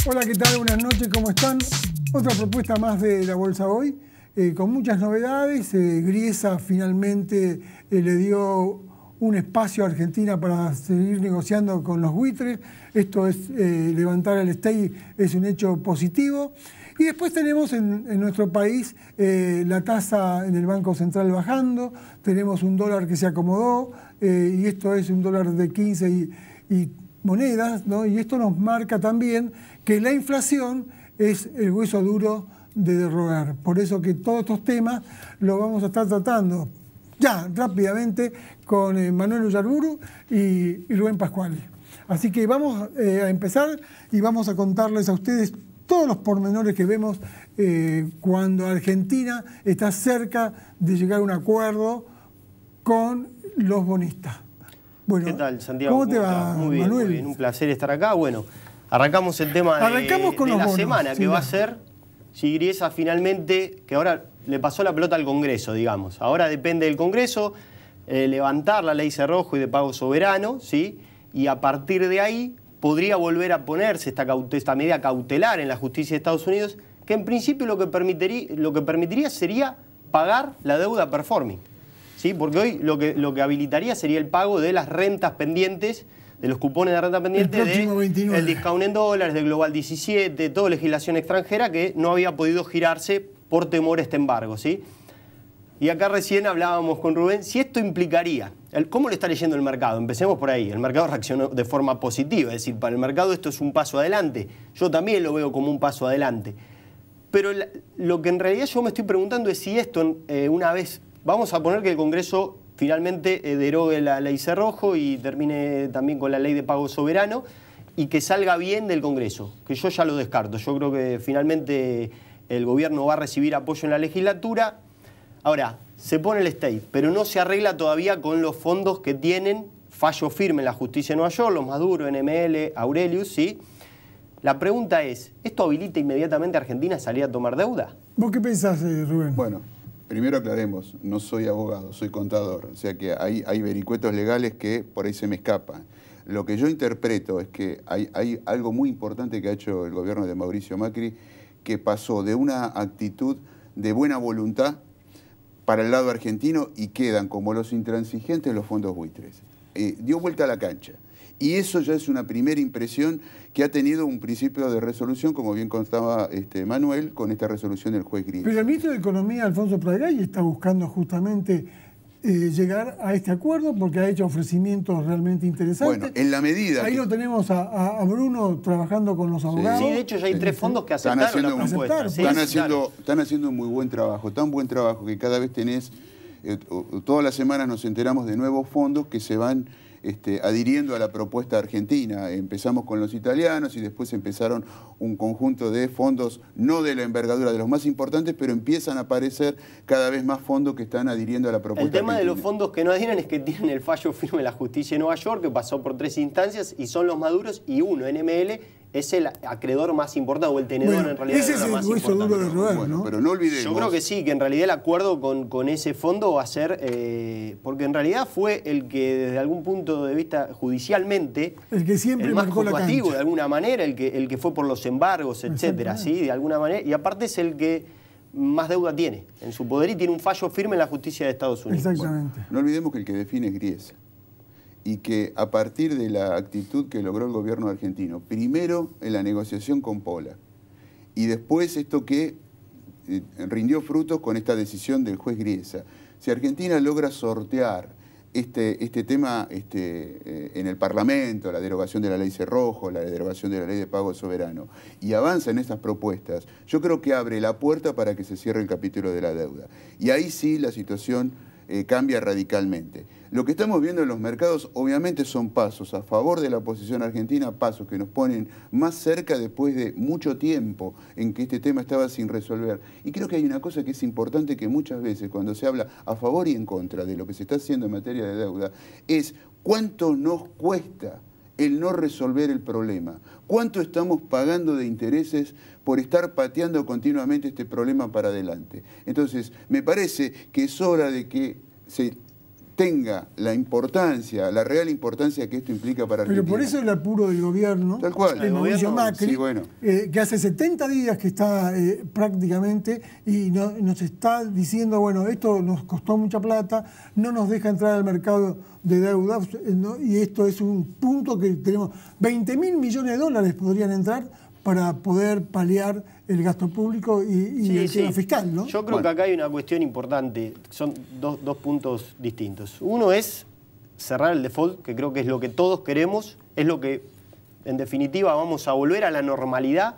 Hola, ¿qué tal? Buenas noches, ¿cómo están? Otra propuesta más de la Bolsa Hoy, con muchas novedades. Griesa finalmente le dio un espacio a Argentina para seguir negociando con los buitres. Esto es levantar el stake, es un hecho positivo. Y después tenemos en nuestro país la tasa en el Banco Central bajando, tenemos un dólar que se acomodó, y esto es un dólar de 15 y monedas, ¿no? Y esto nos marca también que la inflación es el hueso duro de derrogar. Por eso que todos estos temas los vamos a estar tratando ya rápidamente con Manuel Ullarburu y Rubén Pascual. Así que vamos a empezar y vamos a contarles a ustedes todos los pormenores que vemos cuando Argentina está cerca de llegar a un acuerdo con los bonistas. Bueno, ¿qué tal, Santiago? ¿Cómo te va, muy bien, Manuel? muy bien, un placer estar acá. Bueno, arrancamos el tema de la semana, que va a ser si Griesa finalmente, que ahora le pasó la pelota al Congreso, digamos. Ahora depende del Congreso levantar la ley Cerrojo y de pago soberano, ¿sí? Y a partir de ahí podría volver a ponerse esta medida cautelar en la justicia de Estados Unidos, que en principio lo que permitiría sería pagar la deuda performing. ¿Sí? Porque hoy lo que habilitaría sería el pago de las rentas pendientes, de los cupones de renta pendiente del discount en dólares, del Global 17, toda legislación extranjera que no había podido girarse por temor a este embargo, ¿sí? Y acá recién hablábamos con Rubén, si esto implicaría, ¿cómo lo está leyendo el mercado? Empecemos por ahí, el mercado reaccionó de forma positiva, es decir, para el mercado esto es un paso adelante, yo también lo veo como un paso adelante. Pero lo que en realidad yo me estoy preguntando es si esto, una vez, vamos a poner que el Congreso finalmente derogue la ley Cerrojo y termine también con la ley de pago soberano y que salga bien del Congreso, que yo ya lo descarto. Yo creo que finalmente el gobierno va a recibir apoyo en la legislatura. Ahora, se pone el state, pero no se arregla todavía con los fondos que tienen fallo firme en la justicia de Nueva York, los más duros, NML, Aurelius, ¿sí? La pregunta es, ¿esto habilita inmediatamente a Argentina a salir a tomar deuda? ¿Vos qué pensás, Rubén? Bueno, primero aclaremos, no soy abogado, soy contador, o sea que hay vericuetos legales que por ahí se me escapan. Lo que yo interpreto es que hay algo muy importante que ha hecho el gobierno de Mauricio Macri, que pasó de una actitud de buena voluntad para el lado argentino y quedan como los intransigentes los fondos buitres. Dio vuelta a la cancha. Y eso ya es una primera impresión que ha tenido un principio de resolución, como bien constaba Manuel, con esta resolución del juez Griesa. Pero el ministro de Economía, Alfonso Pradegay, está buscando justamente llegar a este acuerdo porque ha hecho ofrecimientos realmente interesantes. Bueno, en la medida ahí lo tenemos a Bruno trabajando con los abogados. Sí, de hecho ya hay 3 fondos que aceptaron la propuesta. Están haciendo un muy buen trabajo, tan buen trabajo que cada vez tenés, todas las semanas nos enteramos de nuevos fondos que se van adhiriendo a la propuesta argentina. Empezamos con los italianos y después empezaron un conjunto de fondos, no de la envergadura de los más importantes, pero empiezan a aparecer cada vez más fondos que están adhiriendo a la propuesta argentina. El tema argentina. de los fondos que no adhieren es que tienen el fallo firme de la justicia de Nueva York, que pasó por 3 instancias y son los maduros, y uno, NML, es el acreedor más importante, o el tenedor en realidad. Ese es el hueso duro de roer, bueno, ¿no? Pero no olvidemos. Yo creo que sí, que en realidad el acuerdo con ese fondo va a ser, porque en realidad fue el que desde algún punto de vista judicialmente, el que siempre el más marcó combativo la de alguna manera, el que fue por los embargos, etcétera, ¿sí? De alguna manera, y aparte es el que más deuda tiene en su poder y tiene un fallo firme en la justicia de Estados Unidos. Exactamente. Bueno, no olvidemos que el que define es Griesa. Y que a partir de la actitud que logró el gobierno argentino, primero en la negociación con Pola, y después esto que rindió frutos con esta decisión del juez Griesa, si Argentina logra sortear este tema en el Parlamento, la derogación de la ley Cerrojo, la derogación de la ley de pago soberano, y avanza en estas propuestas, yo creo que abre la puerta para que se cierre el capítulo de la deuda. Y ahí sí la situación cambia radicalmente. Lo que estamos viendo en los mercados obviamente son pasos a favor de la posición argentina, pasos que nos ponen más cerca después de mucho tiempo en que este tema estaba sin resolver. Y creo que hay una cosa que es importante, que muchas veces cuando se habla a favor y en contra de lo que se está haciendo en materia de deuda, es cuánto nos cuesta el no resolver el problema. ¿Cuánto estamos pagando de intereses por estar pateando continuamente este problema para adelante? Entonces, me parece que es hora de que se tenga la importancia, la real importancia que esto implica para Argentina. Pero por eso el apuro del gobierno, tal cual, el Mauricio Macri, sí, bueno, que hace 70 días que está prácticamente y nos está diciendo, bueno, esto nos costó mucha plata, no nos deja entrar al mercado de deuda, ¿no? Y esto es un punto que tenemos, 20.000 millones de dólares podrían entrar para poder paliar el gasto público y el tema fiscal, ¿no? Yo creo que acá hay una cuestión importante, son dos puntos distintos. Uno es cerrar el default, que creo que es lo que todos queremos, es lo que, en definitiva, vamos a volver a la normalidad,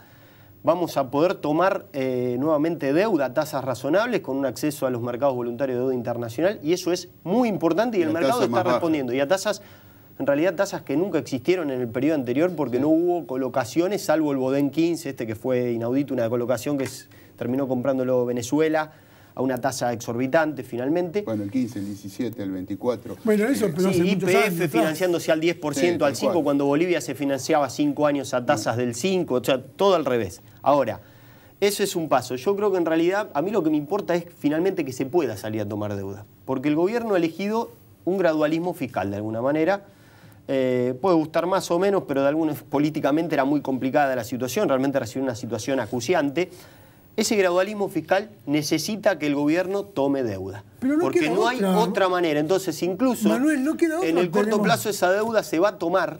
vamos a poder tomar nuevamente deuda a tasas razonables con un acceso a los mercados voluntarios de deuda internacional, y eso es muy importante y el mercado está respondiendo. Y a tasas, en realidad, tasas que nunca existieron en el periodo anterior porque no hubo colocaciones, salvo el Bodén 15, que fue inaudito, una colocación que terminó comprándolo Venezuela a una tasa exorbitante finalmente. Bueno, el 15, el 17, el 24. Bueno, eso, pero sí, YPF financiándose al 10%, sí, al 5%, cuando Bolivia se financiaba 5 años a tasas del 5%, o sea, todo al revés. Ahora, eso es un paso. Yo creo que en realidad a mí lo que me importa es finalmente que se pueda salir a tomar deuda, porque el gobierno ha elegido un gradualismo fiscal de alguna manera. Puede gustar más o menos, pero políticamente era muy complicada la situación, realmente era una situación acuciante. Ese gradualismo fiscal necesita que el gobierno tome deuda, porque no hay otra manera. Entonces, incluso Manuel, en el corto plazo esa deuda se va a tomar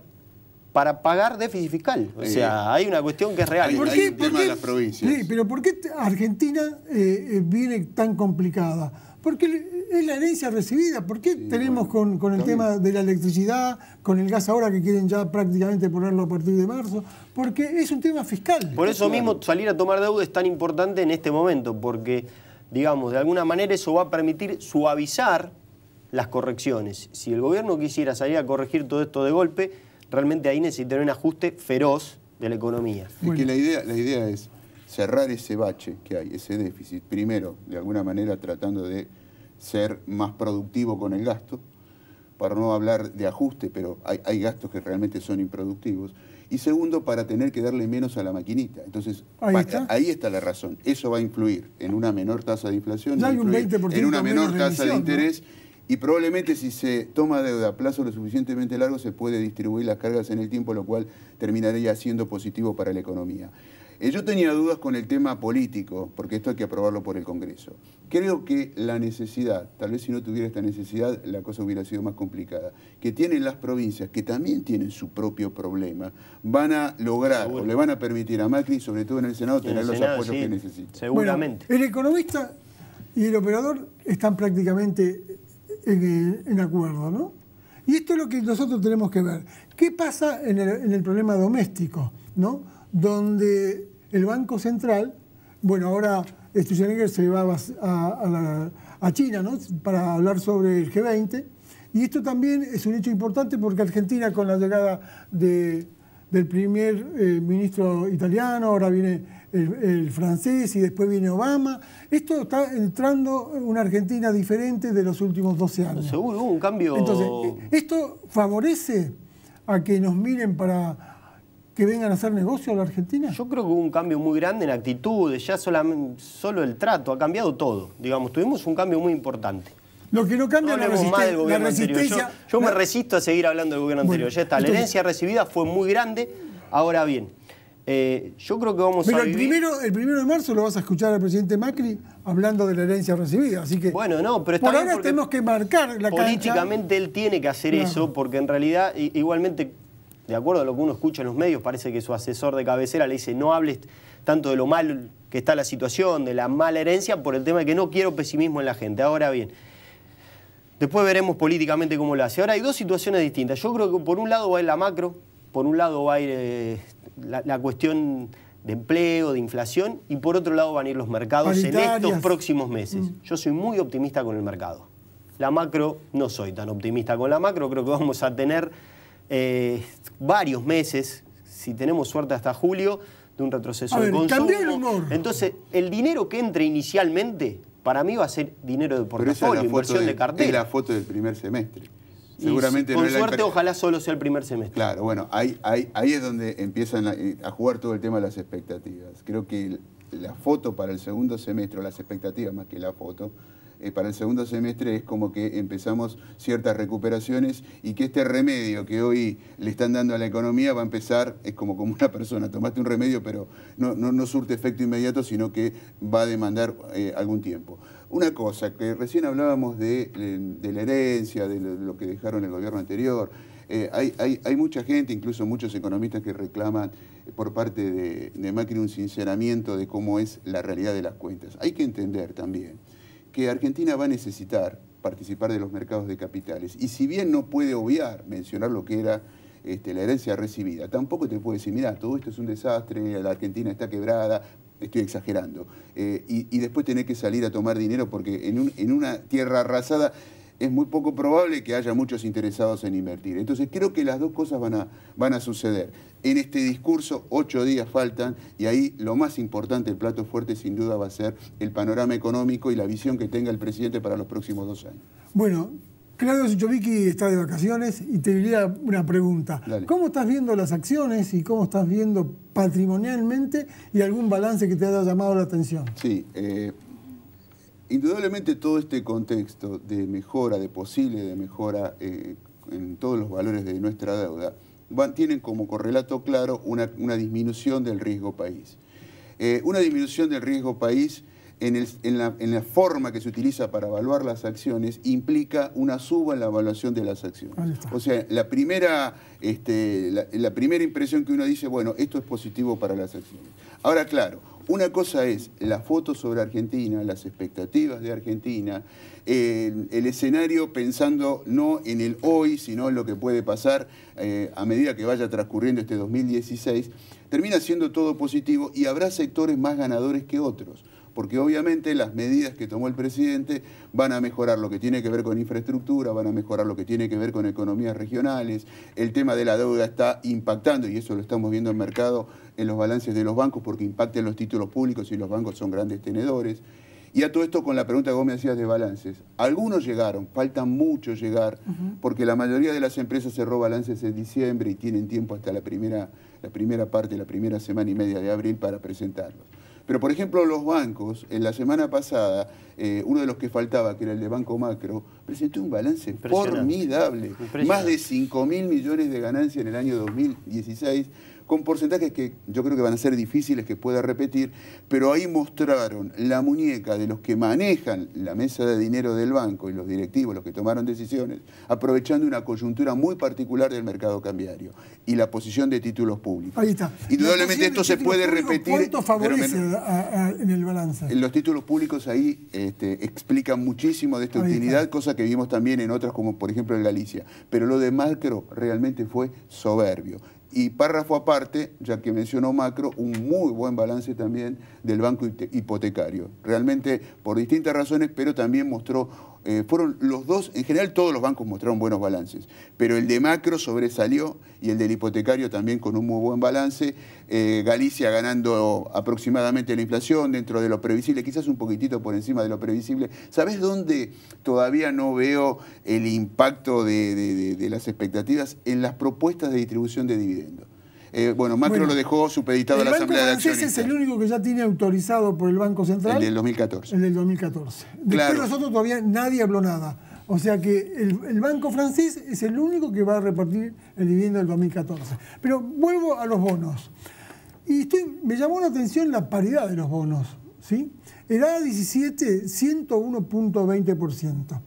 para pagar déficit fiscal. O sea, hay una cuestión que es real. Hay un tema de las provincias. Sí, pero ¿por qué Argentina viene tan complicada? Porque es la herencia recibida. ¿Por qué tenemos con el tema de la electricidad, con el gas ahora que quieren ya prácticamente ponerlo a partir de marzo? Porque es un tema fiscal. Por eso mismo salir a tomar deuda es tan importante en este momento, porque, digamos, de alguna manera eso va a permitir suavizar las correcciones. Si el gobierno quisiera salir a corregir todo esto de golpe, realmente ahí necesitaría un ajuste feroz de la economía. Es que la idea es cerrar ese bache que hay, ese déficit, primero, de alguna manera tratando de ser más productivo con el gasto, para no hablar de ajuste, pero hay gastos que realmente son improductivos, y segundo, para tener que darle menos a la maquinita. Entonces, ahí está la razón. Eso va a influir en una menor tasa de inflación, ya hay un 20% en una menor tasa emisión, de interés, ¿no? Y probablemente si se toma deuda a plazo lo suficientemente largo se puede distribuir las cargas en el tiempo, lo cual terminaría siendo positivo para la economía. Yo tenía dudas con el tema político, porque esto hay que aprobarlo por el Congreso. Creo que la necesidad, tal vez si no tuviera esta necesidad, la cosa hubiera sido más complicada, que tienen las provincias, que también tienen su propio problema, van a lograr o le van a permitir a Macri, sobre todo en el Senado, tener los apoyos que necesita. Seguramente. Bueno, el economista y el operador están prácticamente en acuerdo, ¿no? Y esto es lo que nosotros tenemos que ver. ¿Qué pasa en el problema doméstico, ¿no? Donde el Banco Central, bueno, ahora Sturzenegger se va a China, ¿no? Para hablar sobre el G20, y esto también es un hecho importante porque Argentina, con la llegada del primer ministro italiano, ahora viene el francés y después viene Obama, esto está entrando una Argentina diferente de los últimos 12 años. Seguro, hubo un cambio. Entonces, ¿esto favorece a que nos miren para que vengan a hacer negocio a la Argentina? Yo creo que hubo un cambio muy grande en actitudes, ya solo el trato, ha cambiado todo. Digamos, tuvimos un cambio muy importante. Lo que no cambia es la resistencia. Yo me resisto a seguir hablando del gobierno anterior. Ya está, la herencia recibida fue muy grande. Ahora bien, yo creo que vamos a vivir... el primero de marzo lo vas a escuchar al presidente Macri hablando de la herencia recibida, así que... Bueno, no, pero está por ahora tenemos que marcar la cancha. Políticamente él tiene que hacer eso, porque en realidad, igualmente, de acuerdo a lo que uno escucha en los medios, parece que su asesor de cabecera le dice no hables tanto de lo mal que está la situación, de la mala herencia, por el tema de que no quiero pesimismo en la gente. Ahora bien, después veremos políticamente cómo lo hace. Ahora hay dos situaciones distintas. Yo creo que por un lado va a ir la macro, por un lado va a ir la cuestión de empleo, de inflación, y por otro lado van a ir los mercados en estos próximos meses. Yo soy muy optimista con el mercado. La macro, no soy tan optimista con la macro, creo que vamos a tener varios meses, si tenemos suerte hasta julio, de un retroceso de consumo. Cambió el humor. Entonces, el dinero que entre inicialmente, para mí va a ser dinero de portafolio, inversión de cartera. Es la foto del primer semestre. Seguramente con suerte, ojalá solo sea el primer semestre. Claro, bueno, ahí es donde empiezan a jugar todo el tema de las expectativas. Creo que la foto para el segundo semestre, las expectativas más que la foto, para el segundo semestre es como que empezamos ciertas recuperaciones y que este remedio que hoy le están dando a la economía va a empezar, es como una persona, tomaste un remedio pero no surte efecto inmediato, sino que va a demandar algún tiempo. Una cosa, que recién hablábamos de la herencia, de lo que dejaron el gobierno anterior. Hay mucha gente, incluso muchos economistas, que reclaman por parte de Macri un sinceramiento de cómo es la realidad de las cuentas. Hay que entender también que Argentina va a necesitar participar de los mercados de capitales. Y si bien no puede obviar mencionar lo que era la herencia recibida, tampoco te puede decir, mira, todo esto es un desastre, la Argentina está quebrada. Estoy exagerando. Y después tener que salir a tomar dinero porque en una tierra arrasada es muy poco probable que haya muchos interesados en invertir. Entonces creo que las dos cosas van a suceder. En este discurso 8 días faltan y ahí lo más importante, el plato fuerte sin duda va a ser el panorama económico y la visión que tenga el presidente para los próximos 2 años. Bueno, Claudio Sichovicki está de vacaciones y te diría una pregunta. Dale. ¿Cómo estás viendo las acciones y cómo estás viendo patrimonialmente y algún balance que te haya llamado la atención? Sí, indudablemente todo este contexto de mejora, de mejora en todos los valores de nuestra deuda, tienen como correlato claro una disminución del riesgo país. Una disminución del riesgo país en la forma que se utiliza para evaluar las acciones implica una suba en la evaluación de las acciones. O sea, la primera impresión que uno dice, bueno, esto es positivo para las acciones. Ahora, claro, una cosa es la foto sobre Argentina, las expectativas de Argentina, el escenario pensando no en el hoy, sino en lo que puede pasar a medida que vaya transcurriendo este 2016, termina siendo todo positivo y habrá sectores más ganadores que otros. Porque obviamente las medidas que tomó el presidente van a mejorar lo que tiene que ver con infraestructura, van a mejorar lo que tiene que ver con economías regionales, el tema de la deuda está impactando, y eso lo estamos viendo en el mercado, en los balances de los bancos, porque impacta en los títulos públicos y los bancos son grandes tenedores. Y a todo esto con la pregunta que vos me hacías de balances. Algunos llegaron, faltan muchos llegar, porque la mayoría de las empresas cerró balances en diciembre y tienen tiempo hasta la primera semana y media de abril para presentarlos. Pero, por ejemplo, los bancos, en la semana pasada, uno de los que faltaba, que era el de Banco Macro, presentó un balance formidable. Más de 5.000 millones de ganancia en el año 2016, con porcentajes que yo creo que van a ser difíciles que pueda repetir, pero ahí mostraron la muñeca de los que manejan la mesa de dinero del banco y los directivos, los que tomaron decisiones, aprovechando una coyuntura muy particular del mercado cambiario y la posición de títulos públicos. Ahí está. Indudablemente esto se puede repetir. ¿Cuánto favorece en el balance? Los títulos públicos ahí explican muchísimo de esta utilidad, cosa que vimos también en otras como por ejemplo en Galicia. Pero lo de Macro realmente fue soberbio. Y párrafo aparte, ya que mencionó Macro, un muy buen balance también del banco hipotecario. Realmente por distintas razones, pero también mostró, fueron los dos, en general todos los bancos mostraron buenos balances, pero el de Macro sobresalió y el del hipotecario también con un muy buen balance. Galicia ganando aproximadamente la inflación dentro de lo previsible, quizás un poquitito por encima de lo previsible. ¿Sabés dónde todavía no veo el impacto de las expectativas? En las propuestas de distribución de dividendos. Macro lo dejó supeditado a la Asamblea de Accionistas. Es el único que ya tiene autorizado por el Banco Central. El del 2014. El del 2014. Después claro. Nosotros todavía nadie habló nada. O sea que el Banco francés es el único que va a repartir el dividendo del 2014. Pero vuelvo a los bonos. Y me llamó la atención la paridad de los bonos, ¿sí? El A17, 101.20%.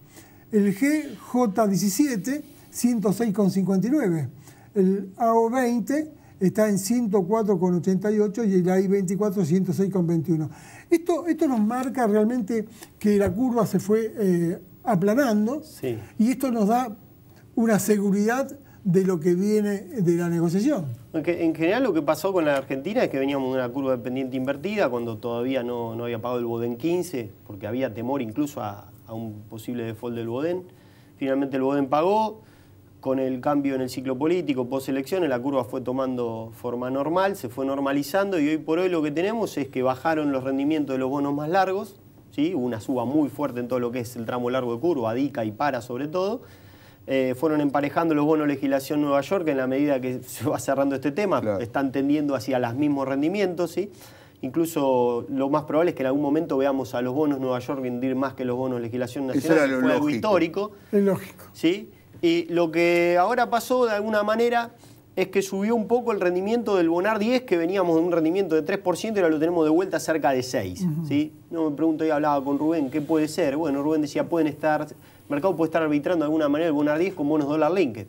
El GJ17, 106.59%. El AO20 está en 104,88 y el AI24 106,21. Esto nos marca realmente que la curva se fue aplanando, sí. Y esto nos da una seguridad de lo que viene de la negociación. En general lo que pasó con la Argentina es que veníamos de una curva de pendiente invertida cuando todavía no había pagado el Boden 15, porque había temor incluso a un posible default del Boden. Finalmente el Boden pagó. Con el cambio en el ciclo político, post-elecciones, la curva fue tomando forma normal, se fue normalizando y hoy por hoy lo que tenemos es que bajaron los rendimientos de los bonos más largos, ¿sí? Hubo una suba muy fuerte en todo lo que es el tramo largo de curva, DICA y PARA sobre todo. Fueron emparejando los bonos legislación Nueva York en la medida que se va cerrando este tema, claro. Están tendiendo hacia los mismos rendimientos, ¿sí? Incluso lo más probable es que en algún momento veamos a los bonos Nueva York rendir más que los bonos legislación nacional. Eso era lo fue lógico. Algo histórico. Es lógico. ¿Sí? Y lo que ahora pasó de alguna manera es que subió un poco el rendimiento del Bonar 10, que veníamos de un rendimiento de 3% y ahora lo tenemos de vuelta cerca de 6%. ¿Sí? No me pregunto, y hablaba con Rubén, ¿qué puede ser? Bueno, Rubén decía, el mercado puede estar arbitrando de alguna manera el Bonar 10 con bonos dólar linked.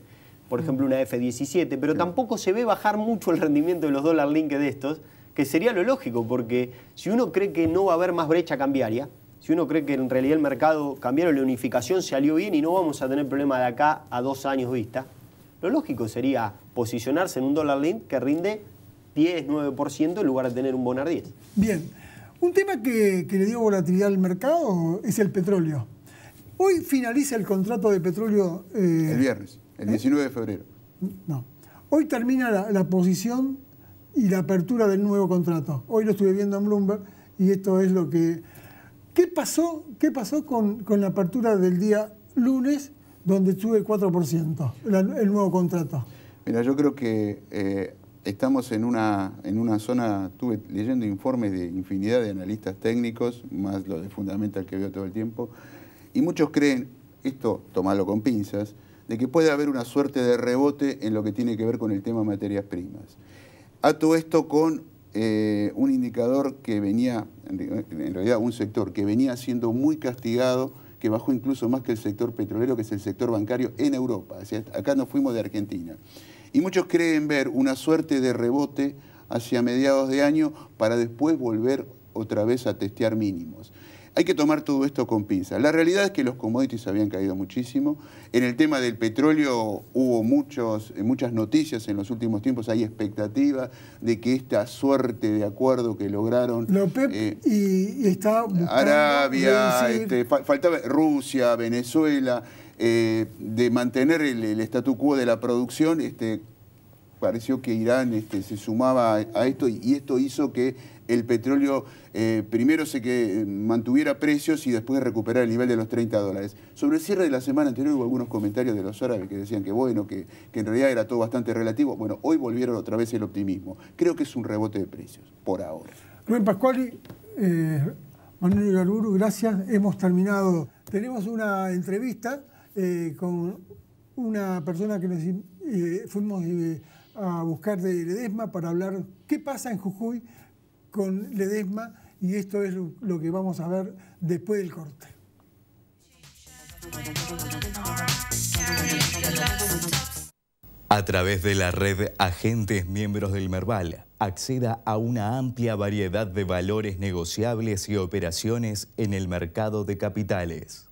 Por ejemplo, una F17, pero tampoco se ve bajar mucho el rendimiento de los dólar linked de estos, que sería lo lógico, porque si uno cree que no va a haber más brecha cambiaria, si uno cree que en realidad el mercado cambiario, la unificación salió bien y no vamos a tener problema de acá a 2 años vista, lo lógico sería posicionarse en un dólar link que rinde 10, 9% en lugar de tener un Bonar 10. Bien, un tema que le dio volatilidad al mercado es el petróleo. Hoy finaliza el contrato de petróleo... el viernes, el 19 de febrero. No. Hoy termina la posición y la apertura del nuevo contrato. Hoy lo estuve viendo en Bloomberg y esto es lo que... ¿Qué pasó con la apertura del día lunes, donde sube 4% el nuevo contrato? Mira, yo creo que estamos en una zona, estuve leyendo informes de infinidad de analistas técnicos, más lo de Fundamental que veo todo el tiempo, y muchos creen, esto tomarlo con pinzas, de que puede haber una suerte de rebote en lo que tiene que ver con el tema materias primas. Ato esto con un indicador que venía, en realidad un sector que venía siendo muy castigado, que bajó incluso más que el sector petrolero, que es el sector bancario en Europa. O sea, acá nos fuimos de Argentina. Y muchos creen ver una suerte de rebote hacia mediados de año para después volver otra vez a testear mínimos. Hay que tomar todo esto con pinzas. La realidad es que los commodities habían caído muchísimo. En el tema del petróleo hubo muchas noticias en los últimos tiempos. Hay expectativa de que esta suerte de acuerdo que lograron... La OPEP y está buscando Arabia, faltaba Rusia, Venezuela, de mantener el statu quo de la producción. Pareció que Irán se sumaba a esto y esto hizo que el petróleo primero mantuviera precios y después recuperar el nivel de los $30. Sobre el cierre de la semana anterior hubo algunos comentarios de los árabes que decían que bueno, que en realidad era todo bastante relativo. Bueno, hoy volvieron otra vez el optimismo. Creo que es un rebote de precios, por ahora. Rubén Pascuali, Manuel Ibarburu, gracias. Hemos terminado. Tenemos una entrevista con una persona que fuimos a buscar de Ledesma para hablar qué pasa en Jujuy con Ledesma, y esto es lo que vamos a ver después del corte. A través de la red Agentes Miembros del Merval, acceda a una amplia variedad de valores negociables y operaciones en el mercado de capitales.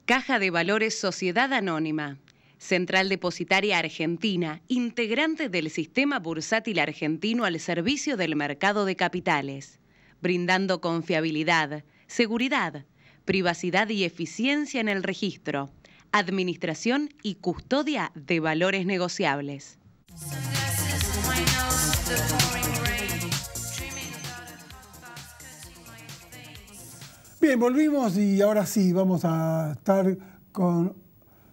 Caja de Valores Sociedad Anónima. Central Depositaria Argentina, integrante del sistema bursátil argentino al servicio del mercado de capitales, brindando confiabilidad, seguridad, privacidad y eficiencia en el registro, administración y custodia de valores negociables. Bien, volvimos y ahora sí vamos a estar con...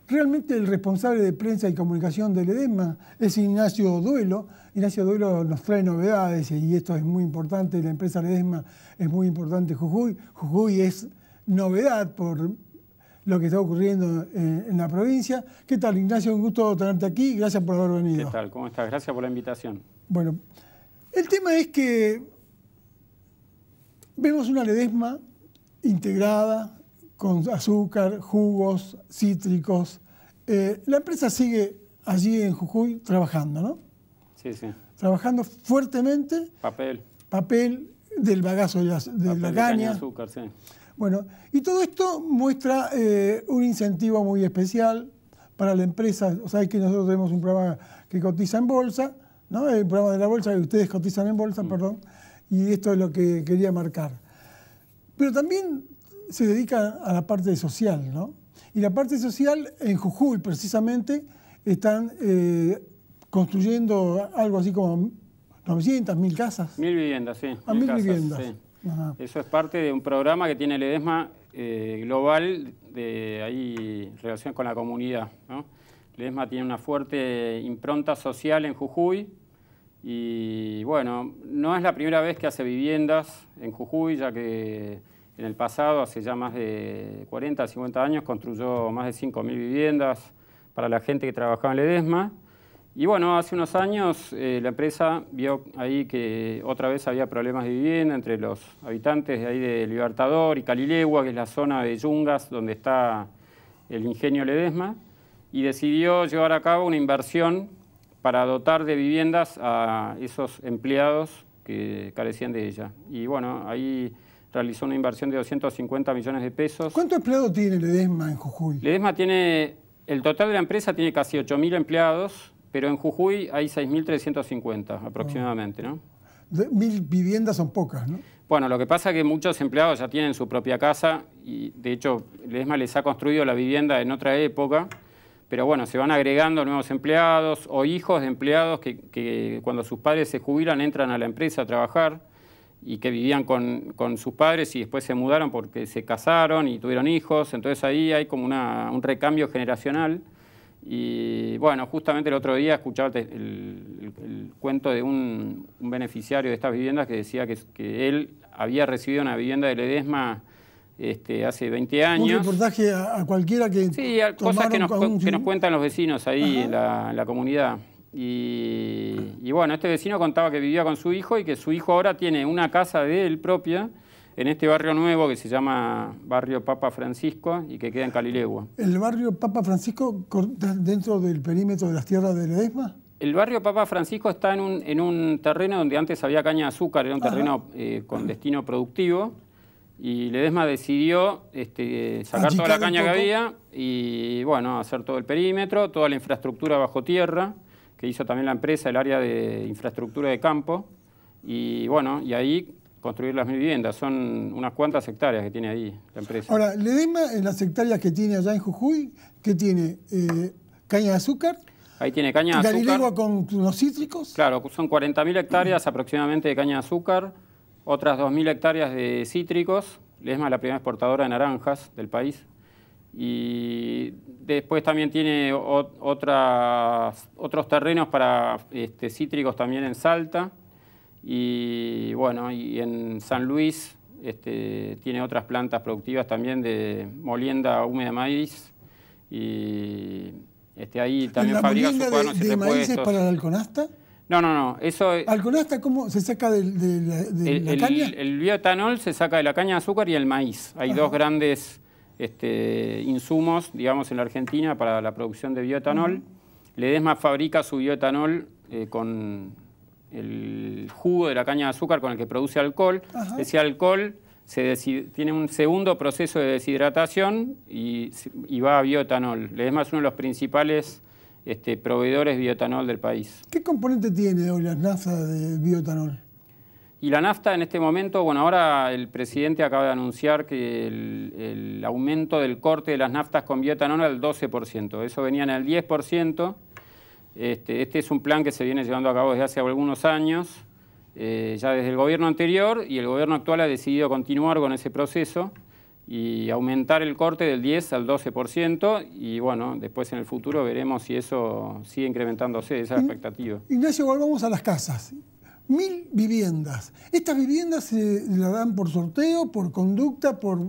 Realmente el responsable de prensa y comunicación de Ledesma es Ignacio Duelo. Ignacio Duelo nos trae novedades y esto es muy importante. La empresa Ledesma es muy importante en Jujuy. Jujuy es novedad por lo que está ocurriendo en la provincia. ¿Qué tal, Ignacio? Un gusto tenerte aquí. Gracias por haber venido. ¿Qué tal? ¿Cómo estás? Gracias por la invitación. Bueno, el tema es que vemos una Ledesma integrada, con azúcar, jugos, cítricos. La empresa sigue allí en Jujuy trabajando, ¿no? Sí, sí. Trabajando fuertemente. Papel del bagazo de la caña. Azúcar, sí. Bueno, y todo esto muestra un incentivo muy especial para la empresa. O sea, que nosotros tenemos un programa que cotiza en bolsa, ¿no? El programa de la bolsa, que ustedes cotizan en bolsa, perdón. Y esto es lo que quería marcar. Pero también se dedica a la parte social, ¿no? Y la parte social en Jujuy, precisamente, están construyendo algo así como 900, 1000 casas. 1000 viviendas, sí. 1000 viviendas. Sí. Eso es parte de un programa que tiene Ledesma global de ahí relación con la comunidad, ¿no? Ledesma tiene una fuerte impronta social en Jujuy, Y bueno, no es la primera vez que hace viviendas en Jujuy, ya que en el pasado, hace ya más de 40, 50 años, construyó más de 5.000 viviendas para la gente que trabajaba en Ledesma. Y bueno, hace unos años la empresa vio ahí que otra vez había problemas de vivienda entre los habitantes de ahí de Libertador y Calilegua, que es la zona de Yungas donde está el ingenio Ledesma, y decidió llevar a cabo una inversión para dotar de viviendas a esos empleados que carecían de ella. Y bueno, ahí realizó una inversión de 250 millones de pesos. ¿Cuántos empleados tiene Ledesma en Jujuy? Ledesma tiene, el total de la empresa tiene casi 8.000 empleados, pero en Jujuy hay 6.350 aproximadamente, ¿no? 1.000 viviendas son pocas, ¿no? Bueno, lo que pasa es que muchos empleados ya tienen su propia casa y de hecho Ledesma les ha construido la vivienda en otra época, pero bueno, se van agregando nuevos empleados o hijos de empleados que cuando sus padres se jubilan entran a la empresa a trabajar y que vivían con sus padres y después se mudaron porque se casaron y tuvieron hijos, entonces ahí hay como un recambio generacional. Y bueno, justamente el otro día escuchaba el cuento de un beneficiario de estas viviendas que decía que él había recibido una vivienda de Ledesma hace 20 años. Un reportaje a cualquiera que... Sí, cosas que nos cuentan los vecinos ahí en la comunidad. Y bueno, este vecino contaba que vivía con su hijo y que su hijo ahora tiene una casa de él propia en este barrio nuevo que se llama Barrio Papa Francisco y que queda en Calilegua. ¿El barrio Papa Francisco dentro del perímetro de las tierras de Ledesma? El barrio Papa Francisco está en un terreno donde antes había caña de azúcar, era un terreno con destino productivo, y Ledesma decidió sacar toda la caña que había y bueno, hacer todo el perímetro, toda la infraestructura bajo tierra, que hizo también la empresa, el área de infraestructura de campo, y bueno, y ahí construir las 1.000 viviendas. Son unas cuantas hectáreas que tiene ahí la empresa. Ahora, Ledesma, en las hectáreas que tiene allá en Jujuy, ¿qué tiene? ¿Caña de azúcar? Ahí tiene caña de azúcar. ¿Calilegua con los cítricos? Claro, son 40.000 hectáreas aproximadamente de caña de azúcar, otras 2.000 hectáreas de cítricos. Ledesma es la primera exportadora de naranjas del país. Y después también tiene otros terrenos para cítricos también en Salta. Y bueno, y en San Luis tiene otras plantas productivas también de molienda húmeda de maíz y ahí también fabrica sus cuadernos y repuestos. ¿La maíz es para la Alconasta? No, eso es... ¿Alconasta cómo se saca de la caña? El bioetanol se saca de la caña de azúcar y el maíz. Hay dos grandes insumos, digamos, en la Argentina para la producción de bioetanol. Ledesma fabrica su bioetanol con el jugo de la caña de azúcar con el que produce alcohol. Ese alcohol tiene un segundo proceso de deshidratación y va a bioetanol. Ledesma es uno de los principales proveedores de bioetanol del país. ¿Qué componente tiene hoy la nafta de bioetanol? Y la nafta en este momento, bueno, ahora el presidente acaba de anunciar que el aumento del corte de las naftas con bioetanol al 12%. Eso venía en el 10%. Este es un plan que se viene llevando a cabo desde hace algunos años, ya desde el gobierno anterior, y el gobierno actual ha decidido continuar con ese proceso y aumentar el corte del 10 al 12%, y bueno, después en el futuro veremos si eso sigue incrementándose, esa expectativa. Ignacio, volvamos a las casas. 1.000 viviendas. ¿Estas viviendas se la dan por sorteo, por conducta, por...?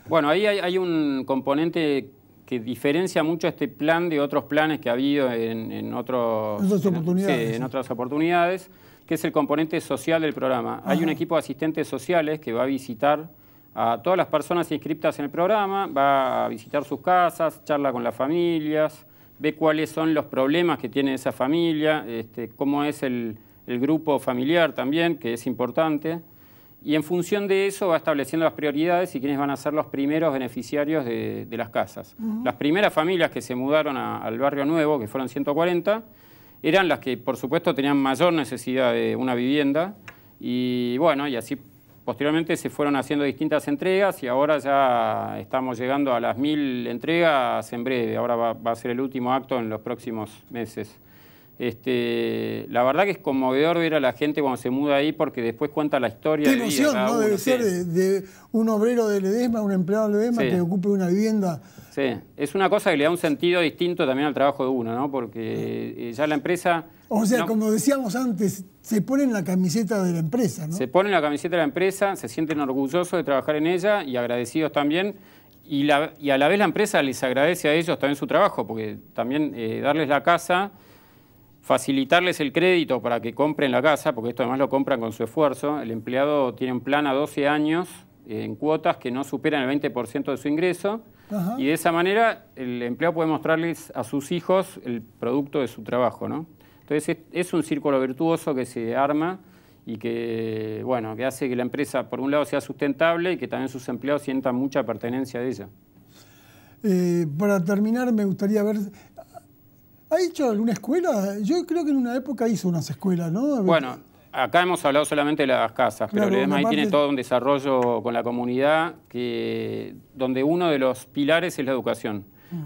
Bueno, ahí hay un componente que diferencia mucho este plan de otros planes que ha habido en otras oportunidades, que es el componente social del programa. Hay un equipo de asistentes sociales que va a visitar a todas las personas inscritas en el programa, va a visitar sus casas, charla con las familias, ve cuáles son los problemas que tiene esa familia, cómo es el grupo familiar también, que es importante. Y en función de eso va estableciendo las prioridades y quiénes van a ser los primeros beneficiarios de las casas. Las primeras familias que se mudaron al barrio nuevo, que fueron 140, eran las que por supuesto tenían mayor necesidad de una vivienda y bueno, y así posteriormente se fueron haciendo distintas entregas y ahora ya estamos llegando a las 1.000 entregas en breve. Ahora va a ser el último acto en los próximos meses. La verdad que es conmovedor ver a la gente cuando se muda ahí porque después cuenta la historia de vida. Qué emoción, ¿no? Debe ser de un obrero de Ledesma, un empleado de Ledesma que ocupe una vivienda Sí, es una cosa que le da un sentido distinto también al trabajo de uno, ¿no? Porque ya la empresa... O sea, como decíamos antes, se ponen la camiseta de la empresa, ¿no? Se ponen la camiseta de la empresa, se sienten orgullosos de trabajar en ella y agradecidos también. Y a la vez la empresa les agradece a ellos también su trabajo, porque también darles la casa, facilitarles el crédito para que compren la casa, porque esto además lo compran con su esfuerzo. El empleado tiene un plan a 12 años en cuotas que no superan el 20% de su ingreso. Ajá. Y de esa manera el empleado puede mostrarles a sus hijos el producto de su trabajo, ¿no? Entonces es un círculo virtuoso que se arma y que, bueno, que hace que la empresa, por un lado, sea sustentable y que también sus empleados sientan mucha pertenencia de ella. Para terminar, me gustaría ver... ¿Ha hecho alguna escuela? Yo creo que en una época hizo unas escuelas, ¿no? Bueno, acá hemos hablado solamente de las casas, pero Ledesma ahí tiene todo un desarrollo con la comunidad donde uno de los pilares es la educación.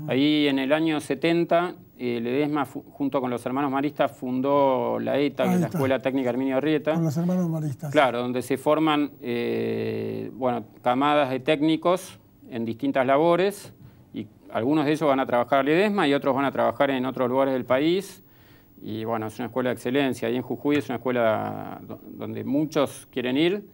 Ahí en el año 70, Ledesma, junto con los hermanos maristas, fundó la ETA, que es la Escuela Técnica Herminio Arrieta. Con los hermanos maristas. Claro, donde se forman camadas de técnicos en distintas labores, y algunos de ellos van a trabajar a Ledesma y otros van a trabajar en otros lugares del país. Y bueno, es una escuela de excelencia. Ahí en Jujuy es una escuela donde muchos quieren ir.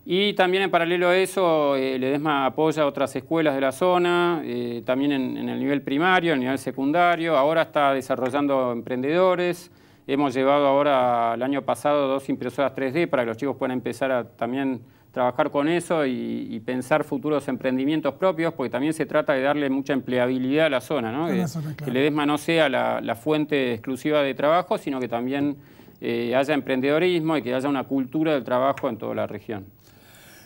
Y también en paralelo a eso, Ledesma apoya otras escuelas de la zona, también en el nivel primario, en el nivel secundario. Ahora está desarrollando emprendedores. Hemos llevado ahora, el año pasado, 2 impresoras 3D para que los chicos puedan empezar a también trabajar con eso y pensar futuros emprendimientos propios, porque también se trata de darle mucha empleabilidad a la zona, ¿no? Que Ledesma no sea la fuente exclusiva de trabajo, sino que también haya emprendedorismo y que haya una cultura del trabajo en toda la región.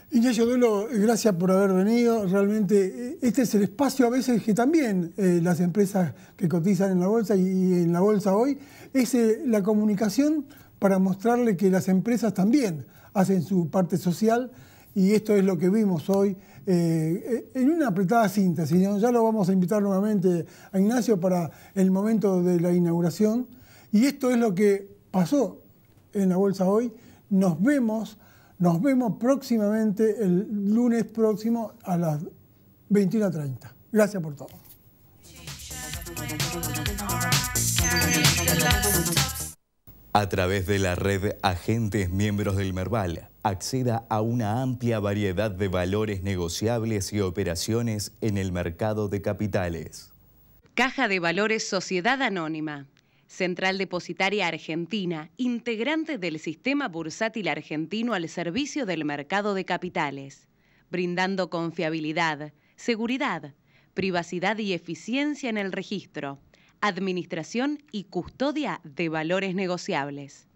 Ignacio Duelo, gracias por haber venido. Realmente este es el espacio a veces que también las empresas que cotizan en la bolsa y en la bolsa hoy, es la comunicación para mostrarle que las empresas también hacen su parte social, y esto es lo que vimos hoy en una apretada síntesis, ¿no? Ya lo vamos a invitar nuevamente a Ignacio para el momento de la inauguración, y esto es lo que pasó en la bolsa hoy. Nos vemos próximamente el lunes próximo a las 21:30. Gracias por todo. A través de la red Agentes Miembros del Merval, acceda a una amplia variedad de valores negociables y operaciones en el mercado de capitales. Caja de Valores Sociedad Anónima. Central Depositaria Argentina, integrante del Sistema Bursátil Argentino al servicio del mercado de capitales, brindando confiabilidad, seguridad, privacidad y eficiencia en el registro, administración y custodia de valores negociables.